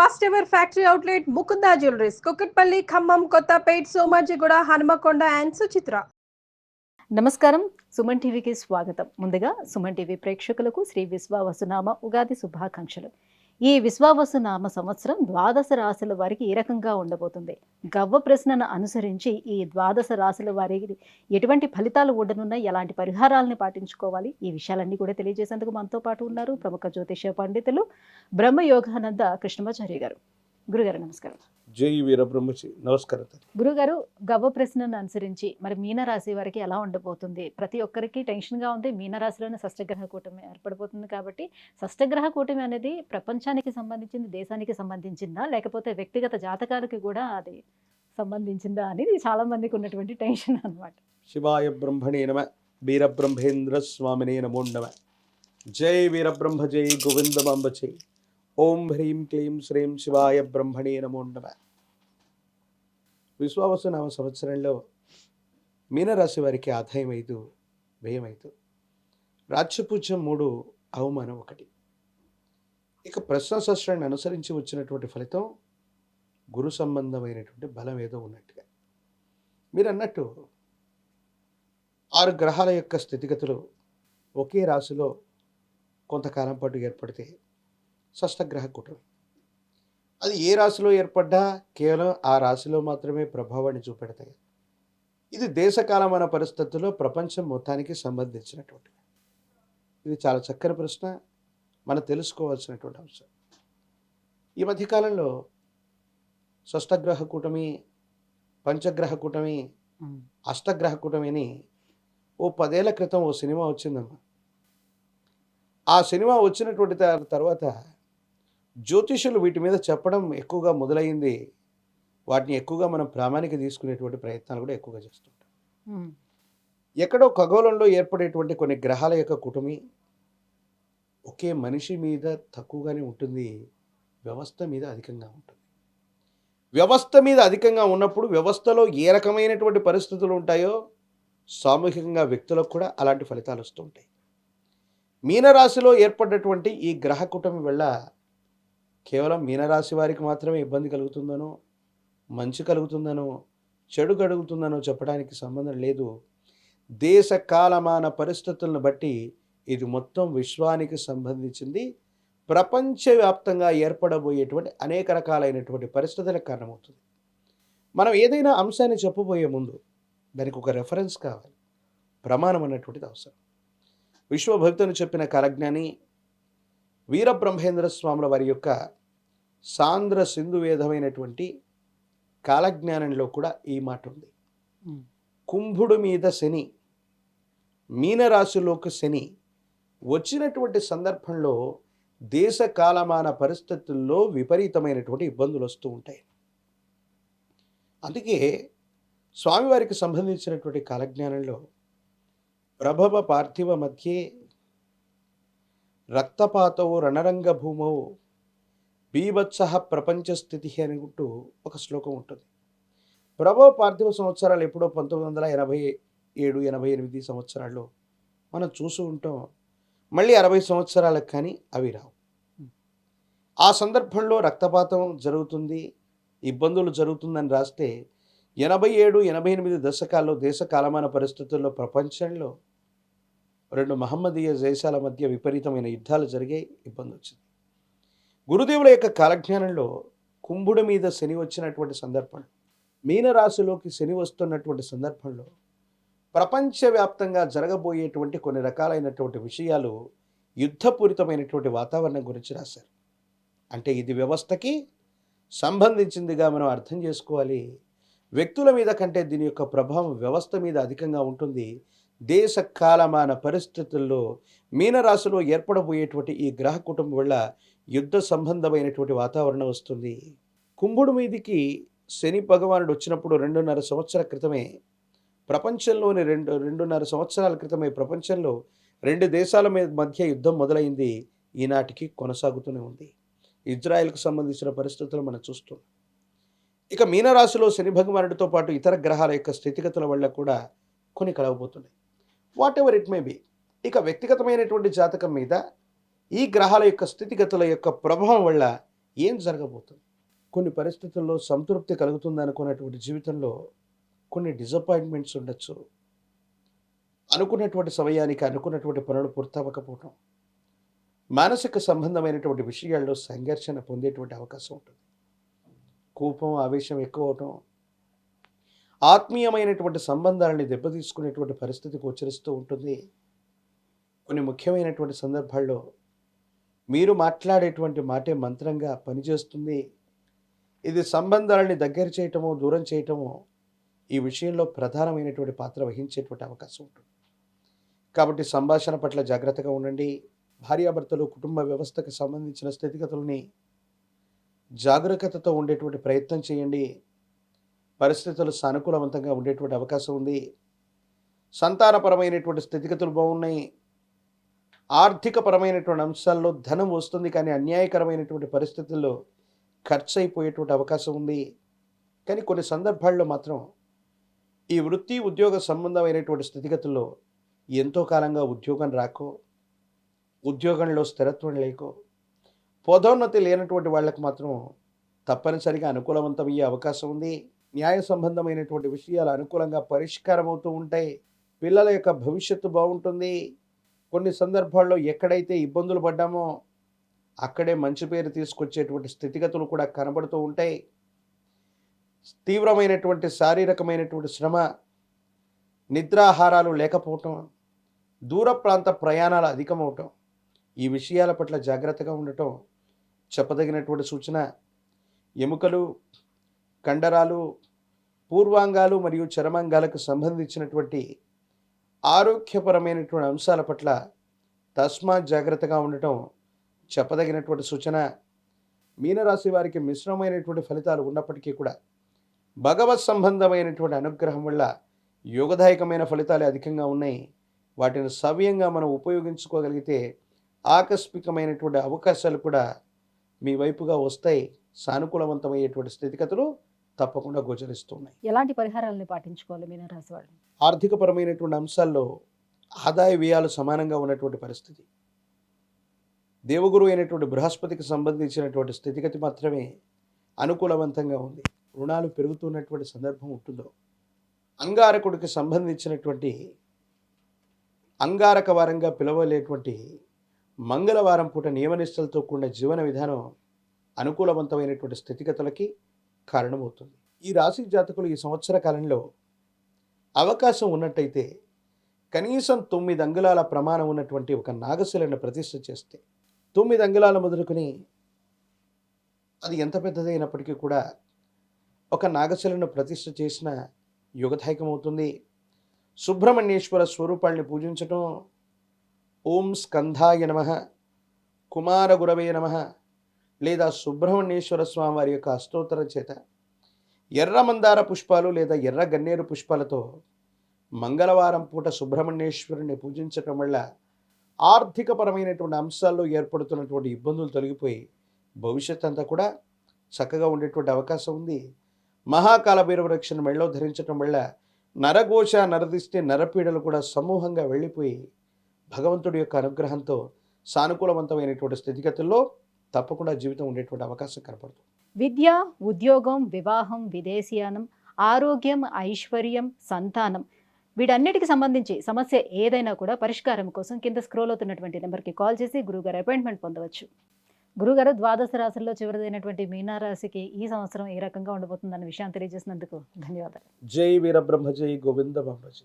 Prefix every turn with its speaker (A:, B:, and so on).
A: First ever factory outlet Mukunda jewelleries Kukatpally, Khammam, Kothapet, Somajiguda, Hanamkonda and Suchitra.
B: నమస్కారం, సుమన్ టీవీకి స్వాగతం. ముందుగా సుమన్ టీవీ ప్రేక్షకులకు శ్రీ విశ్వావసునామ ఉగాది శుభాకాంక్షలు. ఈ విశ్వావసునామ సంవత్సరం ద్వాదశ రాశుల వారికి ఏ రకంగా ఉండబోతుంది, గవ్వ ప్రశ్నను అనుసరించి ఈ ద్వాదశ రాశుల వారికి ఎటువంటి ఫలితాలు ఉండనున్నాయి, ఎలాంటి పరిహారాలను పాటించుకోవాలి, ఈ విషయాలన్నీ కూడా తెలియజేసేందుకు మనతో పాటు ఉన్నారు ప్రముఖ జ్యోతిష పండితులు బ్రహ్మయోగానంద కృష్ణమాచార్య గారు. గురుగారు నమస్కారం.
C: జై వీరబ్రహ్మచి. నమస్కారం.
B: గురుగారు, గవ్వ ప్రశ్నను అనుసరించి మరి మీనరాశి వారికి ఎలా ఉండబోతుంది? ప్రతి ఒక్కరికి టెన్షన్గా ఉంది. మీనరాశిలోనే షష్టగ్రహ కూటమి ఏర్పడిపోతుంది కాబట్టి షష్టగ్రహ కూటమి అనేది ప్రపంచానికి సంబంధించింది, దేశానికి సంబంధించిందా, లేకపోతే వ్యక్తిగత జాతకాలకి కూడా అది సంబంధించిందా అనేది చాలా మందికి ఉన్నటువంటి టెన్షన్ అన్నమాట.
C: శివాయ బ్రహ్మణే నమ. వీరబ్రహ్మేంద్ర స్వామినే నమో నమ. జై వీరబ్రహ్మ జై గోవిందమాంబ జై. ఓం హ్రీం క్లీం శ్రీం శివాయ బ్రహ్మణే నమో నమ. విశ్వావసునామ సంవత్సరంలో మీనరాశి వారికి ఆదాయం 5, వ్యయం 5, రాజ్యపూజ్యం 3, అవమానం 1. ఇక ప్రశ్నశాస్త్రాన్ని అనుసరించి వచ్చినటువంటి ఫలితం గురు సంబంధమైనటువంటి బలం ఏదో ఉన్నట్టుగా. మీరు అన్నట్టు 6 గ్రహాల యొక్క స్థితిగతులు ఒకే రాశిలో కొంతకాలం పాటు ఏర్పడితే షష్టగ్రహ కూటమి. అది ఏ రాశిలో ఏర్పడ్డా కేవలం ఆ రాశిలో మాత్రమే ప్రభావాన్ని చూపెడతాయి. ఇది దేశకాలమైన పరిస్థితుల్లో ప్రపంచం మొత్తానికి సంబంధించినటువంటి. ఇది చాలా చక్కని ప్రశ్న, మనం తెలుసుకోవాల్సినటువంటి అంశం. ఈ మధ్యకాలంలో షష్టగ్రహ కూటమి, పంచగ్రహ కూటమి, అష్టగ్రహ కూటమి అని ఓ 10 ఏళ్ల క్రితం ఓ సినిమా వచ్చిందమ్మా. ఆ సినిమా వచ్చినటువంటి తర్వాత జ్యోతిషులు వీటి మీద చెప్పడం ఎక్కువగా మొదలైంది. వాటిని ఎక్కువగా మనం ప్రామాణిక తీసుకునేటువంటి ప్రయత్నాలు కూడా ఎక్కువగా చేస్తుంటాం. ఎక్కడో ఖగోళంలో ఏర్పడేటువంటి కొన్ని గ్రహాల యొక్క కూటమి ఒకే మనిషి మీద తక్కువగానే ఉంటుంది, వ్యవస్థ మీద అధికంగా ఉంటుంది. వ్యవస్థ మీద అధికంగా ఉన్నప్పుడు వ్యవస్థలో ఏ రకమైనటువంటి పరిస్థితులు ఉంటాయో సామూహికంగా వ్యక్తులకు కూడా అలాంటి ఫలితాలు వస్తూ ఉంటాయి. మీనరాశిలో ఏర్పడినటువంటి ఈ గ్రహ కూటమి వల్ల కేవలం మీనరాశి వారికి మాత్రమే ఇబ్బంది కలుగుతుందనో, మంచి కలుగుతుందనో, చెడు కలుగుతుందనో చెప్పడానికి సంబంధం లేదు. దేశ కాలమాన పరిస్థితులను బట్టి ఇది మొత్తం విశ్వానికి సంబంధించింది. ప్రపంచవ్యాప్తంగా ఏర్పడబోయేటువంటి అనేక రకాలైనటువంటి పరిస్థితులకు కారణమవుతుంది. మనం ఏదైనా అంశాన్ని చెప్పబోయే ముందు దానికి ఒక రెఫరెన్స్ కావాలి, ప్రమాణం అన్నటువంటిది అవసరం. విశ్వభక్తుని చెప్పిన కాలజ్ఞాని వీరబ్రహ్మేంద్ర స్వాముల వారి యొక్క సాంద్ర సింధు వేదమైనటువంటి కాలజ్ఞానంలో కూడా ఈ మాట ఉంది. కుంభుడు మీద శని, మీనరాశిలోకి శని వచ్చినటువంటి సందర్భంలో దేశ కాలమాన పరిస్థితుల్లో విపరీతమైనటువంటి ఇబ్బందులు వస్తూ ఉంటాయి. అందుకే స్వామివారికి సంబంధించినటువంటి కాలజ్ఞానంలో ప్రభవ పార్థివ మధ్యే రక్తపాతవు రణరంగ భూమౌ బీభత్సః ప్రపంచ స్థితి అనుకుంటూ ఒక శ్లోకం ఉంటుంది. ప్రభవ పార్థివ సంవత్సరాలు ఎప్పుడో 1987, 88 సంవత్సరాల్లో మనం చూస్తూ ఉంటాం. మళ్ళీ 60 సంవత్సరాలకు కానీ అవి రావు. ఆ సందర్భంలో రక్తపాతం జరుగుతుంది, ఇబ్బందులు జరుగుతుందని రాస్తే 87, 88 దశకాల్లో దేశ కాలమాన పరిస్థితుల్లో ప్రపంచంలో 2 మహమ్మదీయ దేశాల మధ్య విపరీతమైన యుద్ధాలు జరిగాయి, ఇబ్బంది వచ్చింది. గురుదేవుల యొక్క కాలజ్ఞానంలో కుంభుడి మీద శని వచ్చినటువంటి సందర్భం, మీనరాశిలోకి శని వస్తున్నటువంటి సందర్భంలో ప్రపంచవ్యాప్తంగా జరగబోయేటువంటి కొన్ని రకాలైనటువంటి విషయాలు, యుద్ధపూరితమైనటువంటి వాతావరణం గురించి రాశారు. అంటే ఇది వ్యవస్థకి సంబంధించిందిగా మనం అర్థం చేసుకోవాలి. వ్యక్తుల మీద కంటే దీని యొక్క ప్రభావం వ్యవస్థ మీద అధికంగా ఉంటుంది. దేశ కాలమాన పరిస్థితుల్లో మీనరాశిలో ఏర్పడబోయేటువంటి ఈ గ్రహ కుటుంబం వల్ల యుద్ధ సంబంధమైనటువంటి వాతావరణం వస్తుంది. కుంభుడు మీదికి శని భగవానుడు వచ్చినప్పుడు 2.5 సంవత్సరాల క్రితమే ప్రపంచంలోని 2.5 సంవత్సరాల క్రితమే ప్రపంచంలో 2 దేశాల మధ్య యుద్ధం మొదలైంది. ఈనాటికి కొనసాగుతూనే ఉంది. ఇజ్రాయెల్కు సంబంధించిన పరిస్థితులు మనం చూస్తున్నాం. ఇక మీనరాశిలో శని భగవానుడితో పాటు ఇతర గ్రహాల యొక్క స్థితిగతుల వల్ల కూడా కొన్ని కలవబోతున్నాయి. Whatever it may be. ఇక వ్యక్తిగతమైనటువంటి జాతకం మీద ఈ గ్రహాల యొక్క స్థితిగతుల యొక్క ప్రభావం వల్ల ఏం జరగబోతుంది? కొన్ని పరిస్థితుల్లో సంతృప్తి కలుగుతుంది అనుకున్నటువంటి జీవితంలో కొన్ని డిసప్పాయింట్మెంట్స్ ఉండొచ్చు. అనుకున్నటువంటి సమయానికి అనుకున్నటువంటి పనులు పూర్తవ్వకపోవటం, మానసిక సంబంధమైనటువంటి విషయాల్లో సంఘర్షణ పొందేటువంటి అవకాశం ఉంటుంది. కోపం, ఆవేశం ఎక్కువ అవటం, ఆత్మీయమైనటువంటి సంబంధాలని దెబ్బతీసుకునేటువంటి పరిస్థితి గోచరిస్తూ ఉంటుంది. కొన్ని ముఖ్యమైనటువంటి సందర్భాల్లో మీరు మాట్లాడేటువంటి మాటే మంత్రంగా పనిచేస్తుంది. ఇది సంబంధాలని దగ్గర చేయటమో దూరం చేయటమో ఈ విషయంలో ప్రధానమైనటువంటి పాత్ర వహించేటువంటి అవకాశం ఉంటుంది. కాబట్టి సంభాషణ పట్ల జాగ్రత్తగా ఉండండి. భార్యాభర్తలు కుటుంబ వ్యవస్థకు సంబంధించిన స్థితిగతుల్ని జాగరూకతతో ఉండేటువంటి ప్రయత్నం చేయండి. పరిస్థితులు సానుకూలవంతంగా ఉండేటువంటి అవకాశం ఉంది. సంతానపరమైనటువంటి స్థితిగతులు బాగున్నాయి. ఆర్థికపరమైనటువంటి అంశాల్లో ధనం వస్తుంది, కానీ అన్యాయకరమైనటువంటి పరిస్థితుల్లో ఖర్చు అయిపోయేటువంటి అవకాశం ఉంది. కానీ కొన్ని సందర్భాల్లో మాత్రం ఈ వృత్తి ఉద్యోగ సంబంధమైనటువంటి స్థితిగతుల్లో ఎంతో కాలంగా ఉద్యోగం రాకో, ఉద్యోగంలో స్థిరత్వం లేకో, పదోన్నతి లేనటువంటి వాళ్ళకి మాత్రం తప్పనిసరిగా అనుకూలవంతమయ్యే అవకాశం ఉంది. న్యాయ సంబంధమైనటువంటి విషయాలు అనుకూలంగా పరిష్కారం అవుతూ ఉంటాయి. పిల్లల యొక్క భవిష్యత్తు బాగుంటుంది. కొన్ని సందర్భాల్లో ఎక్కడైతే ఇబ్బందులు పడ్డామో అక్కడే మంచి పేరు తీసుకొచ్చేటువంటి స్థితిగతులు కూడా కనబడుతూ ఉంటాయి. తీవ్రమైనటువంటి శారీరకమైనటువంటి శ్రమ, నిద్రాహారాలు లేకపోవటం, దూర ప్రాంత ప్రయాణాలు అధికమవటం, ఈ విషయాల పట్ల జాగ్రత్తగా ఉండటం చెప్పదగినటువంటి సూచన. ఎముకలు, కండరాలు, పూర్వాంగాలు మరియు చర్మాంగాలకు సంబంధించినటువంటి ఆరోగ్యపరమైనటువంటి అంశాల పట్ల తస్మాత్ జాగ్రత్తగా ఉండటం చెప్పదగినటువంటి సూచన. మీనరాశి వారికి మిశ్రమైనటువంటి ఫలితాలు ఉన్నప్పటికీ కూడా భగవత్ సంబంధమైనటువంటి అనుగ్రహం వల్ల యోగదాయకమైన ఫలితాలు అధికంగా ఉన్నాయి. వాటిని సవ్యంగా మనం ఉపయోగించుకోగలిగితే ఆకస్మికమైనటువంటి అవకాశాలు కూడా మీ వైపుగా వస్తాయి. సానుకూలవంతమయ్యేటువంటి స్థితిగతులు తప్పకుండా గోచరిస్తున్నాయి.
B: ఎలాంటి పరిహారాలను పాటించుకోవాలి మీనరాశి వాళ్ళు?
C: ఆర్థికపరమైనటువంటి అంశాల్లో ఆదాయ వ్యయాలు సమానంగా ఉన్నటువంటి పరిస్థితి. దేవగురు అయినటువంటి బృహస్పతికి సంబంధించినటువంటి స్థితిగతి మాత్రమే అనుకూలవంతంగా ఉంది. రుణాలు పెరుగుతున్నటువంటి సందర్భం ఉంటుందో, అంగారకుడికి సంబంధించినటువంటి అంగారక వారంగా పిలవలేటువంటి మంగళవారం పూట నియమనిష్టలతో కూడిన జీవన విధానం అనుకూలవంతమైనటువంటి స్థితిగతులకి కారణమవుతుంది. ఈ రాశి జాతకులు ఈ సంవత్సర కాలంలో అవకాశం ఉన్నట్టయితే కనీసం 9 అంగుళాల ప్రమాణం ఉన్నటువంటి ఒక నాగశిలను ప్రతిష్ఠ చేస్తే, 9 అంగుళాల మొదలుకొని అది ఎంత పెద్దదైనప్పటికీ కూడా ఒక నాగశిలను ప్రతిష్ఠ చేసిన యుగదాయకమవుతుంది. సుబ్రహ్మణ్యేశ్వర స్వరూపాన్ని పూజించటం, ఓం స్కంధాయ నమః, కుమార గురవే నమః లేదా సుబ్రహ్మణ్యేశ్వర స్వామి వారి యొక్క అష్టోత్తరం చేత ఎర్ర మందార పుష్పాలు లేదా ఎర్ర గన్నేరు పుష్పాలతో మంగళవారం పూట సుబ్రహ్మణ్యేశ్వరుని పూజించటం వల్ల ఆర్థికపరమైనటువంటి అంశాల్లో ఏర్పడుతున్నటువంటి ఇబ్బందులు తొలగిపోయి భవిష్యత్ అంతా కూడా చక్కగా ఉండేటువంటి అవకాశం ఉంది. మహాకాల భైరవ రక్షణ మెళ్ళలో ధరించటం వల్ల నరఘోష, నరదిష్టి, నరపీడలు కూడా సమూహంగా వెళ్ళిపోయి భగవంతుడి యొక్క అనుగ్రహంతో సానుకూలవంతమైనటువంటి స్థితిగతుల్లో తప్పకుండా జీవితం ఉండేటువంటి అవకాశం కనపడుతుంది.
B: విద్య, ఉద్యోగం, వివాహం, విదేశీయానం, ఆరోగ్యం, ఐశ్వర్యం, సంతానం వీటన్నిటికి సంబంధించి సమస్య ఏదైనా కూడా పరిష్కారం కోసం కింద స్క్రోల్ అవుతున్నటువంటి నెంబర్కి కాల్ చేసి గురుగారు అపాయింట్మెంట్ పొందవచ్చు. గురుగారు, ద్వాదశ రాశుల్లో చివరిదైనటువంటి మీనరాశికి ఈ సంవత్సరం ఏ రకంగా ఉండబోతుందన్న విషయాన్ని తెలియజేసినందుకు ధన్యవాదాలు.
C: జై వీరబ్రహ్మ, జై గోవింద బాబాజీ.